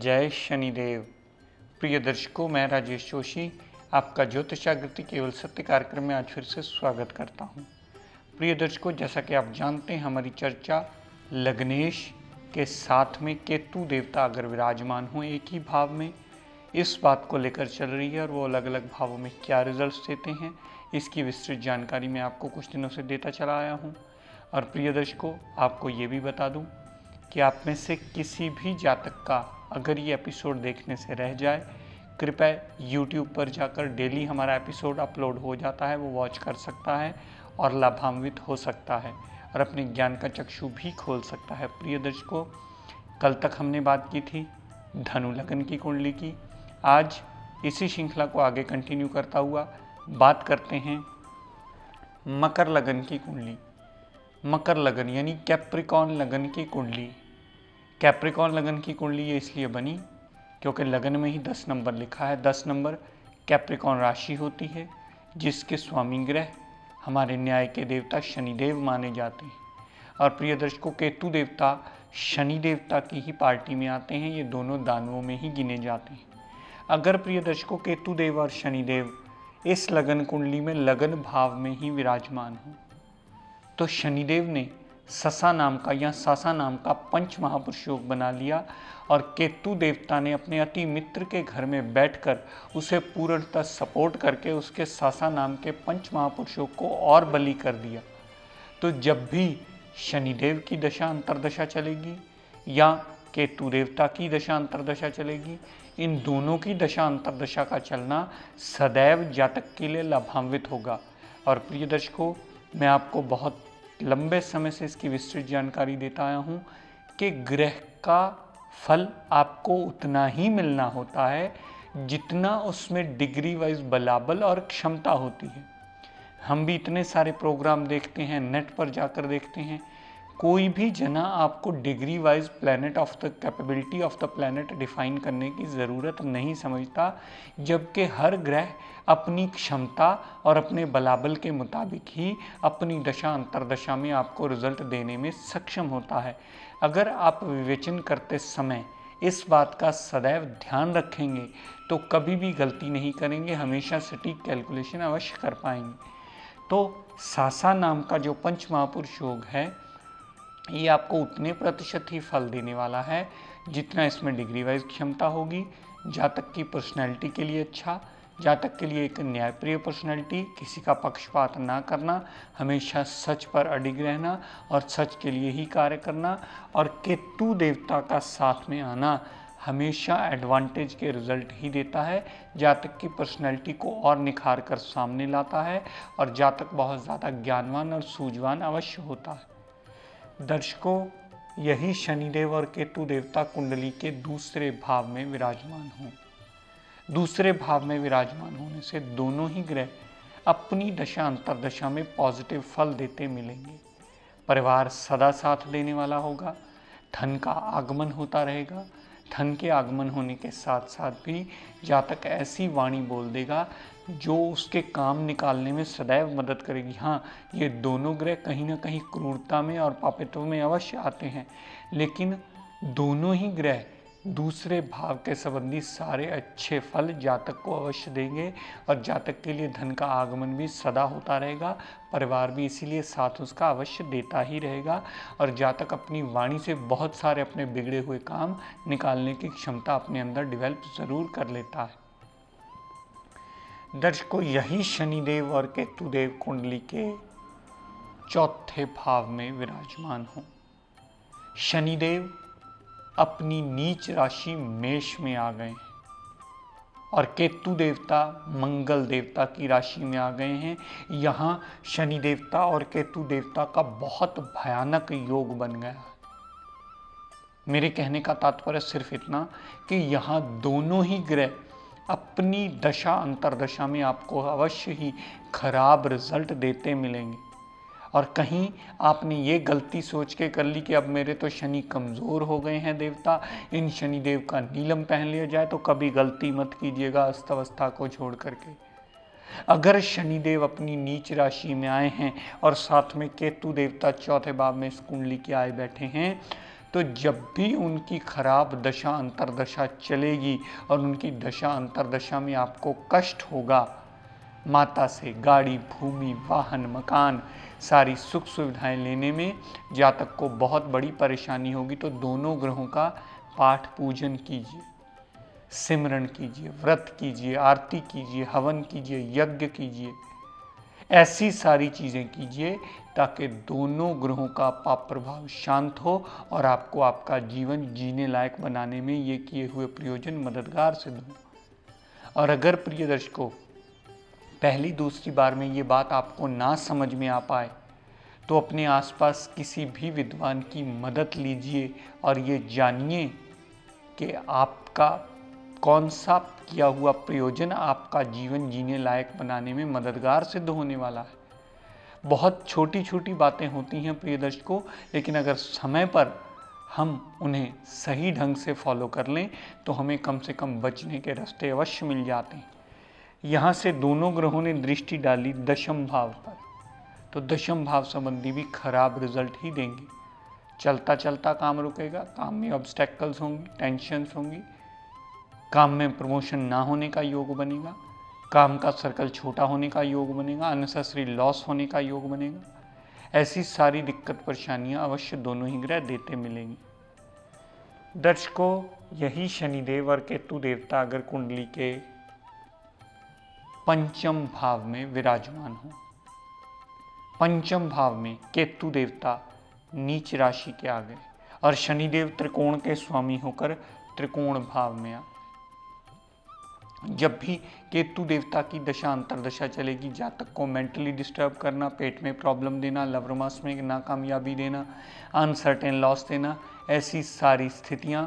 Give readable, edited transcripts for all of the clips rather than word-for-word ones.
जय शनिदेव। प्रिय दर्शकों, मैं राजेश जोशी आपका ज्योतिष जागृति केवल सत्य कार्यक्रम में आज फिर से स्वागत करता हूं। प्रिय दर्शकों, जैसा कि आप जानते हैं, हमारी चर्चा लग्नेश के साथ में केतु देवता अगर विराजमान हो एक ही भाव में, इस बात को लेकर चल रही है और वो अलग अलग भावों में क्या रिजल्ट्स देते हैं, इसकी विस्तृत जानकारी मैं आपको कुछ दिनों से देता चला आया हूँ। और प्रिय दर्शकों, आपको ये भी बता दूँ कि आप में से किसी भी जातक का अगर ये एपिसोड देखने से रह जाए, कृपया YouTube पर जाकर डेली हमारा एपिसोड अपलोड हो जाता है, वो वॉच कर सकता है और लाभान्वित हो सकता है और अपने ज्ञान का चक्षु भी खोल सकता है। प्रिय दर्शकों, कल तक हमने बात की थी धनु लगन की कुंडली की। आज इसी श्रृंखला को आगे कंटिन्यू करता हुआ बात करते हैं मकर लगन की कुंडली। मकर लगन यानी कैप्रिकॉर्न लगन की कुंडली। कैप्रिकॉर्न लगन की कुंडली ये इसलिए बनी क्योंकि लगन में ही 10 नंबर लिखा है। 10 नंबर कैप्रिकॉर्न राशि होती है जिसके स्वामी ग्रह हमारे न्याय के देवता शनिदेव माने जाते हैं। और प्रिय दर्शकों, केतु देवता शनि देवता की ही पार्टी में आते हैं, ये दोनों दानवों में ही गिने जाते हैं। अगर प्रिय दर्शकों केतु देव और शनिदेव इस लगन कुंडली में लगन भाव में ही विराजमान हो तो शनिदेव ने ससा नाम का या सासा नाम का पंच महापुरुष योग बना लिया और केतु देवता ने अपने अति मित्र के घर में बैठकर उसे पूर्णतः सपोर्ट करके उसके सासा नाम के पंच महापुरुषों को और बली कर दिया। तो जब भी शनिदेव की दशा अंतरदशा चलेगी या केतु देवता की दशा अंतरदशा चलेगी, इन दोनों की दशा अंतरदशा का चलना सदैव जातक के लिए लाभान्वित होगा। और प्रिय दर्शकों, मैं आपको बहुत लंबे समय से इसकी विस्तृत जानकारी देता आया हूँ कि ग्रह का फल आपको उतना ही मिलना होता है जितना उसमें डिग्री वाइज बलाबल और क्षमता होती है। हम भी इतने सारे प्रोग्राम देखते हैं, नेट पर जाकर देखते हैं, कोई भी जना आपको degree wise planet of the capability of the planet define करने की ज़रूरत नहीं समझता, जबकि हर ग्रह अपनी क्षमता और अपने बलाबल के मुताबिक ही अपनी दशा अंतरदशा में आपको रिजल्ट देने में सक्षम होता है। अगर आप विवेचन करते समय इस बात का सदैव ध्यान रखेंगे तो कभी भी गलती नहीं करेंगे, हमेशा सटीक कैलकुलेशन अवश्य कर पाएंगे। तो सासा नाम का जो पंच महापुरुष योग है, ये आपको उतने प्रतिशत ही फल देने वाला है जितना इसमें डिग्री वाइज क्षमता होगी। जातक की पर्सनैलिटी के लिए अच्छा, जातक के लिए एक न्यायप्रिय पर्सनैलिटी, किसी का पक्षपात ना करना, हमेशा सच पर अडिग रहना और सच के लिए ही कार्य करना, और केतु देवता का साथ में आना हमेशा एडवांटेज के रिजल्ट ही देता है। जातक की पर्सनैलिटी को और निखार कर सामने लाता है और जातक बहुत ज़्यादा ज्ञानवान और सूझवान अवश्य होता है। दर्शकों, यही शनिदेव और केतु देवता कुंडली के दूसरे भाव में विराजमान हों। दूसरे भाव में विराजमान होने से दोनों ही ग्रह अपनी दशा अंतरदशा में पॉजिटिव फल देते मिलेंगे। परिवार सदा साथ देने वाला होगा, धन का आगमन होता रहेगा। धन के आगमन होने के साथ साथ भी जातक ऐसी वाणी बोल देगा जो उसके काम निकालने में सदैव मदद करेगी। हाँ, ये दोनों ग्रह कहीं ना कहीं क्रूरता में और पापित्व में अवश्य आते हैं, लेकिन दोनों ही ग्रह दूसरे भाव के संबंधी सारे अच्छे फल जातक को अवश्य देंगे और जातक के लिए धन का आगमन भी सदा होता रहेगा। परिवार भी इसीलिए साथ उसका अवश्य देता ही रहेगा और जातक अपनी वाणी से बहुत सारे अपने बिगड़े हुए काम निकालने की क्षमता अपने अंदर डेवलप जरूर कर लेता है। दर्शकों, यही शनिदेव और केतुदेव कुंडली के चौथे भाव में विराजमान हो। शनिदेव अपनी नीच राशि मेष में आ गए हैं और केतु देवता मंगल देवता की राशि में आ गए हैं। यहाँ शनि देवता और केतु देवता का बहुत भयानक योग बन गया है। मेरे कहने का तात्पर्य सिर्फ इतना कि यहाँ दोनों ही ग्रह अपनी दशा अंतरदशा में आपको अवश्य ही खराब रिजल्ट देते मिलेंगे। और कहीं आपने ये गलती सोच के कर ली कि अब मेरे तो शनि कमज़ोर हो गए हैं देवता, इन शनिदेव का नीलम पहन लिया जाए, तो कभी गलती मत कीजिएगा अस्त अवस्था को छोड़ करके। अगर शनिदेव अपनी नीच राशि में आए हैं और साथ में केतु देवता चौथे भाव में इस कुंडली के आए बैठे हैं, तो जब भी उनकी खराब दशा अंतरदशा चलेगी और उनकी दशा अंतरदशा में आपको कष्ट होगा, माता से गाड़ी, भूमि, वाहन, मकान, सारी सुख सुविधाएं लेने में जातक को बहुत बड़ी परेशानी होगी। तो दोनों ग्रहों का पाठ पूजन कीजिए, सिमरन कीजिए, व्रत कीजिए, आरती कीजिए, हवन कीजिए, यज्ञ कीजिए, ऐसी सारी चीज़ें कीजिए ताकि दोनों ग्रहों का पाप प्रभाव शांत हो और आपको आपका जीवन जीने लायक बनाने में ये किए हुए प्रयोजन मददगार सिद्ध हो। और अगर प्रिय दर्शकों पहली दूसरी बार में ये बात आपको ना समझ में आ पाए, तो अपने आसपास किसी भी विद्वान की मदद लीजिए और ये जानिए कि आपका कौन सा किया हुआ प्रयोजन आपका जीवन जीने लायक बनाने में मददगार सिद्ध होने वाला है। बहुत छोटी छोटी बातें होती हैं प्रिय दर्शकों, लेकिन अगर समय पर हम उन्हें सही ढंग से फॉलो कर लें तो हमें कम से कम बचने के रास्ते अवश्य मिल जाते हैं। यहाँ से दोनों ग्रहों ने दृष्टि डाली दशम भाव पर, तो दशम भाव संबंधी भी खराब रिजल्ट ही देंगे। चलता चलता काम रुकेगा, काम में ऑब्स्टेकल्स होंगी, टेंशन्स होंगी, काम में प्रमोशन ना होने का योग बनेगा, काम का सर्कल छोटा होने का योग बनेगा, अननेसेसरी लॉस होने का योग बनेगा। ऐसी सारी दिक्कत परेशानियां अवश्य दोनों ही ग्रह देते मिलेंगे। दर्शकों, यही शनिदेव और केतु देवता अगर कुंडली के पंचम भाव में विराजमान हो, पंचम भाव में केतु देवता नीच राशि के आ गए और शनिदेव त्रिकोण के स्वामी होकर त्रिकोण भाव में आ गए। जब भी केतु देवता की दशा अंतरदशा चलेगी, जातक को मेंटली डिस्टर्ब करना, पेट में प्रॉब्लम देना, लव रोमांस में नाकामयाबी देना, अनसर्टेन लॉस देना, ऐसी सारी स्थितियां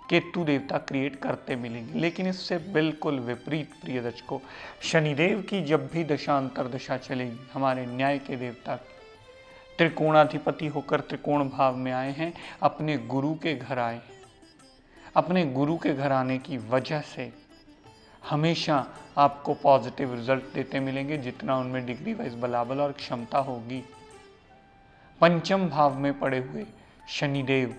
केतु देवता क्रिएट करते मिलेंगे। लेकिन इससे बिल्कुल विपरीत प्रिय दर्शकों, शनिदेव की जब भी दशा अंतरदशा चलेगी, हमारे न्याय के देवता त्रिकोणाधिपति होकर त्रिकोण भाव में आए हैं, अपने गुरु के घर आए। अपने गुरु के घर आने की वजह से हमेशा आपको पॉजिटिव रिजल्ट देते मिलेंगे, जितना उनमें डिग्री वाइज बलाबल और क्षमता होगी। पंचम भाव में पड़े हुए शनिदेव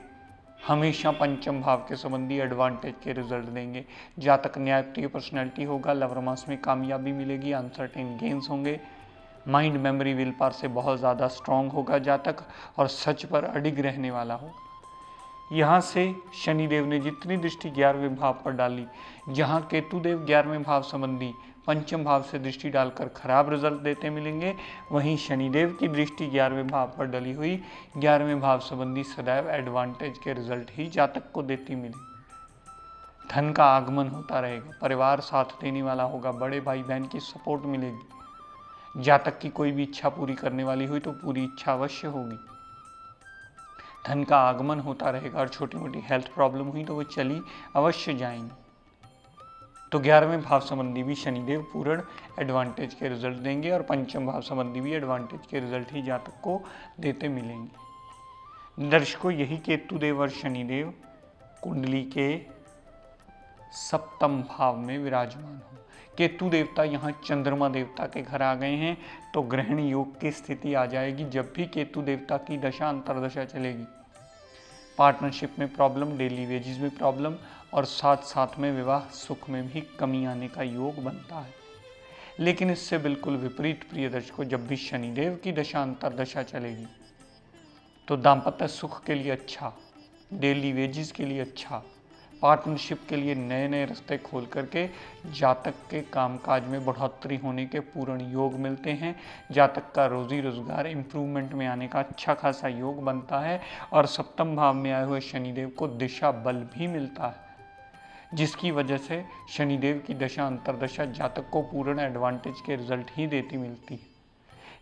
हमेशा पंचम भाव के संबंधी एडवांटेज के रिजल्ट देंगे। जातक न्यायप्रिय पर्सनैलिटी होगा, लव रोमांस में कामयाबी मिलेगी, अनसर्टेन गेन्स होंगे, माइंड मेमोरी विल पावर से बहुत ज़्यादा स्ट्रांग होगा जातक और सच पर अडिग रहने वाला होगा। यहाँ से शनिदेव ने जितनी दृष्टि 11वें भाव पर डाली, जहाँ केतुदेव 11वें भाव संबंधी पंचम भाव से दृष्टि डालकर खराब रिजल्ट देते मिलेंगे, वहीं शनिदेव की दृष्टि 11वें भाव पर डली हुई 11वें भाव संबंधी सदैव एडवांटेज के रिजल्ट ही जातक को देती मिलेगी। धन का आगमन होता रहेगा, परिवार साथ देने वाला होगा, बड़े भाई बहन की सपोर्ट मिलेगी। जातक की कोई भी इच्छा पूरी करने वाली हुई तो पूरी इच्छा अवश्य होगी। धन का आगमन होता रहेगा और छोटी मोटी हेल्थ प्रॉब्लम हुई तो वो चली अवश्य जाएंगी। तो 11वें भाव संबंधी भी शनिदेव पूर्ण एडवांटेज के रिजल्ट देंगे और पंचम भाव संबंधी भी एडवांटेज के रिजल्ट ही जातक को देते मिलेंगे। दर्शकों, यही केतुदेव और शनिदेव कुंडली के सप्तम भाव में विराजमान हो। केतु देवता यहाँ चंद्रमा देवता के घर आ गए हैं, तो ग्रहण योग की स्थिति आ जाएगी। जब भी केतु देवता की दशा अंतरदशा चलेगी, पार्टनरशिप में प्रॉब्लम, डेली वेजेस में प्रॉब्लम और साथ साथ में विवाह सुख में भी कमी आने का योग बनता है। लेकिन इससे बिल्कुल विपरीत प्रिय दर्शकों, जब भी शनिदेव की दशा अंतरदशा चलेगी तो दाम्पत्य सुख के लिए अच्छा, डेली वेजेस के लिए अच्छा, पार्टनरशिप के लिए नए नए रास्ते खोल करके जातक के कामकाज में बढ़ोतरी होने के पूर्ण योग मिलते हैं। जातक का रोजी रोजगार इंप्रूवमेंट में आने का अच्छा खासा योग बनता है और सप्तम भाव में आए हुए शनिदेव को दिशा बल भी मिलता है। जिसकी वजह से शनिदेव की दशा अंतर्दशा जातक को पूर्ण एडवांटेज के रिजल्ट ही देती मिलती है।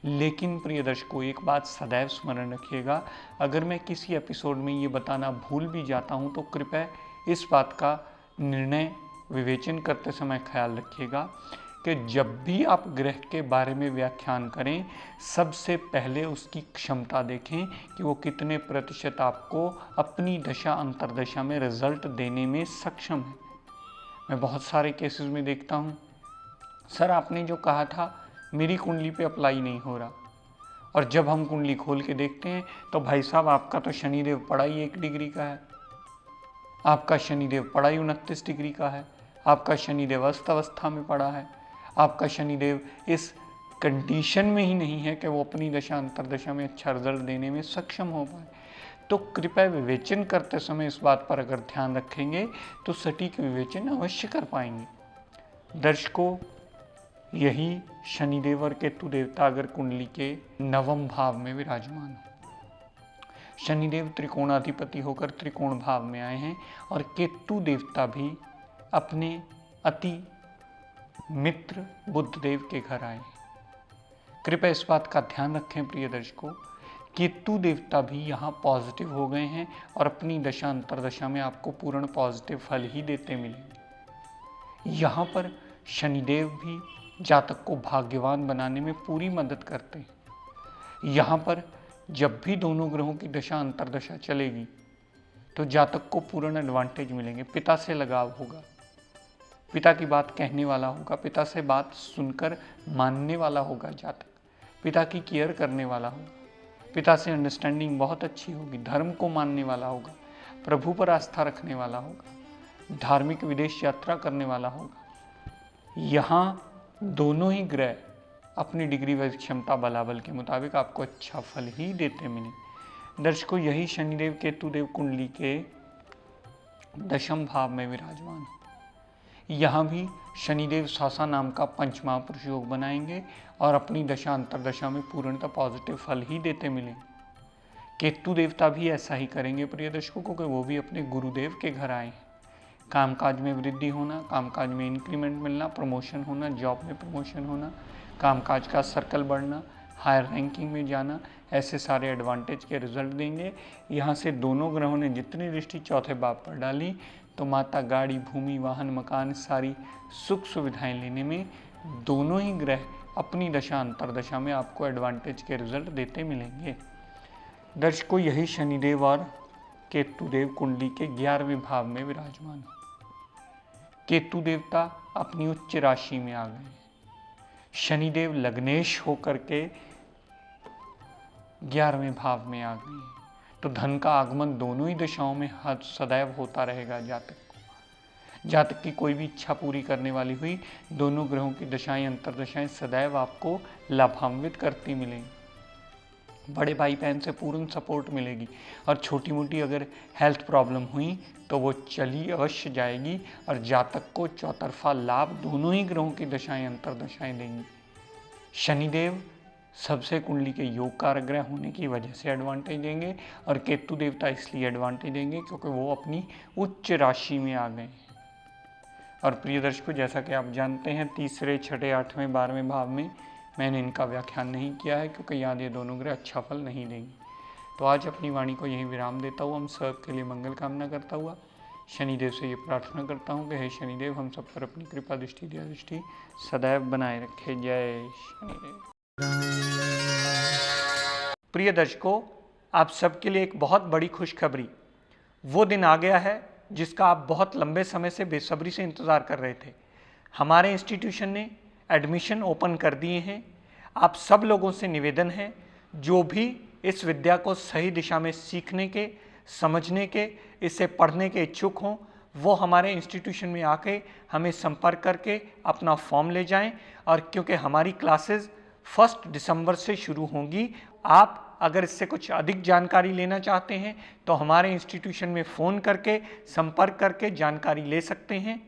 लेकिन प्रिय दर्शकों, एक बात सदैव स्मरण रखिएगा, अगर मैं किसी एपिसोड में ये बताना भूल भी जाता हूँ तो कृपया इस बात का निर्णय विवेचन करते समय ख्याल रखिएगा कि जब भी आप ग्रह के बारे में व्याख्यान करें, सबसे पहले उसकी क्षमता देखें कि वो कितने प्रतिशत आपको अपनी दशा अंतर्दशा में रिजल्ट देने में सक्षम है। मैं बहुत सारे केसेस में देखता हूँ, सर आपने जो कहा था मेरी कुंडली पे अप्लाई नहीं हो रहा, और जब हम कुंडली खोल के देखते हैं तो भाई साहब आपका तो शनिदेव पड़ा ही 1 डिग्री का है, आपका शनिदेव पड़ा ही 29 डिग्री का है, आपका शनिदेव अस्त अवस्था में पड़ा है, आपका शनिदेव इस कंडीशन में ही नहीं है कि वो अपनी दशा अंतर्दशा में अच्छा रिजल्ट देने में सक्षम हो पाए। तो कृपया विवेचन करते समय इस बात पर अगर ध्यान रखेंगे तो सटीक विवेचन अवश्य कर पाएंगे। दर्शकों, यही शनिदेव और केतु देवता अगर कुंडली के 9वें भाव में विराजमान हो, शनिदेव त्रिकोणाधिपति होकर त्रिकोण भाव में आए हैं और केतु देवता भी अपने अति मित्र बुध देव के घर आए हैं। कृपया इस बात का ध्यान रखें प्रिय दर्शकों, केतु देवता भी यहाँ पॉजिटिव हो गए हैं और अपनी दशा अंतर्दशा में आपको पूर्ण पॉजिटिव फल ही देते मिलेंगे। यहाँ पर शनिदेव भी जातक को भाग्यवान बनाने में पूरी मदद करते हैं। यहाँ पर जब भी दोनों ग्रहों की दशा अंतर्दशा चलेगी तो जातक को पूर्ण एडवांटेज मिलेंगे। पिता से लगाव होगा, पिता की बात कहने वाला होगा, पिता से बात सुनकर मानने वाला होगा जातक, पिता की केयर करने वाला होगा, पिता से अंडरस्टैंडिंग बहुत अच्छी होगी, धर्म को मानने वाला होगा, प्रभु पर आस्था रखने वाला होगा, धार्मिक विदेश यात्रा करने वाला होगा। यहाँ दोनों ही ग्रह अपनी डिग्री व क्षमता बलाबल के मुताबिक आपको अच्छा फल ही देते मिले। दर्शकों, यही शनिदेव केतु देव कुंडली के 10वें भाव में विराजमान है। यहाँ भी शनिदेव सासा नाम का पंचमहापुरुष योग बनाएंगे और अपनी दशा अंतर्दशा में पूर्णतः पॉजिटिव फल ही देते मिले। केतु देवता भी ऐसा ही करेंगे प्रिय दर्शकों, क्योंकि वो भी अपने गुरुदेव के घर आए हैं। कामकाज में वृद्धि होना, कामकाज में इंक्रीमेंट मिलना, प्रमोशन होना, जॉब में प्रमोशन होना, कामकाज का सर्कल बढ़ना, हायर रैंकिंग में जाना, ऐसे सारे एडवांटेज के रिजल्ट देंगे। यहाँ से दोनों ग्रहों ने जितनी दृष्टि चौथे भाव पर डाली तो माता, गाड़ी, भूमि, वाहन, मकान, सारी सुख सुविधाएं लेने में दोनों ही ग्रह अपनी दशा अंतर्दशा में आपको एडवांटेज के रिजल्ट देते मिलेंगे। दर्शकों, यही शनिदेव और केतुदेव कुंडली के 11वें भाव में विराजमान है। केतु देवता अपनी उच्च राशि में आ गए, शनिदेव लग्नेश होकर के 11वें भाव में आ गए, तो धन का आगमन दोनों ही दशाओं में सदैव होता रहेगा। जातक की कोई भी इच्छा पूरी करने वाली हुई, दोनों ग्रहों की दशाएं अंतर्दशाएं सदैव आपको लाभान्वित करती मिलेंगी। बड़े भाई बहन से पूर्ण सपोर्ट मिलेगी और छोटी मोटी अगर हेल्थ प्रॉब्लम हुई तो वो चली अवश्य जाएगी और जातक को चौतरफा लाभ दोनों ही ग्रहों की दशाएं अंतर्दशाएं देंगी। शनिदेव सबसे कुंडली के योग कारक ग्रह होने की वजह से एडवांटेज देंगे और केतु देवता इसलिए एडवांटेज देंगे क्योंकि वो अपनी उच्च राशि में आ गए। और प्रिय दर्शकों, जैसा कि आप जानते हैं, तीसरे, छठे, 8वें, 12वें भाव में मैंने इनका व्याख्यान नहीं किया है क्योंकि यहाँ ये दोनों ग्रह अच्छा फल नहीं देंगे। तो आज अपनी वाणी को यहीं विराम देता हुआ हम सब के लिए मंगल कामना करता हुआ शनिदेव से ये प्रार्थना करता हूँ कि हे शनिदेव हम सब पर अपनी कृपा दृष्टि, दया दृष्टि सदैव बनाए रखे। जय शनिदेव। प्रिय दर्शकों, आप सबके लिए एक बहुत बड़ी खुशखबरी, वो दिन आ गया है जिसका आप बहुत लंबे समय से बेसब्री से इंतज़ार कर रहे थे। हमारे इंस्टीट्यूशन ने एडमिशन ओपन कर दिए हैं। आप सब लोगों से निवेदन है, जो भी इस विद्या को सही दिशा में सीखने के, समझने के, इसे पढ़ने के इच्छुक हों, वो हमारे इंस्टीट्यूशन में आके हमें संपर्क करके अपना फॉर्म ले जाएं। और क्योंकि हमारी क्लासेस 1 दिसंबर से शुरू होंगी, आप अगर इससे कुछ अधिक जानकारी लेना चाहते हैं तो हमारे इंस्टीट्यूशन में फ़ोन करके संपर्क करके जानकारी ले सकते हैं।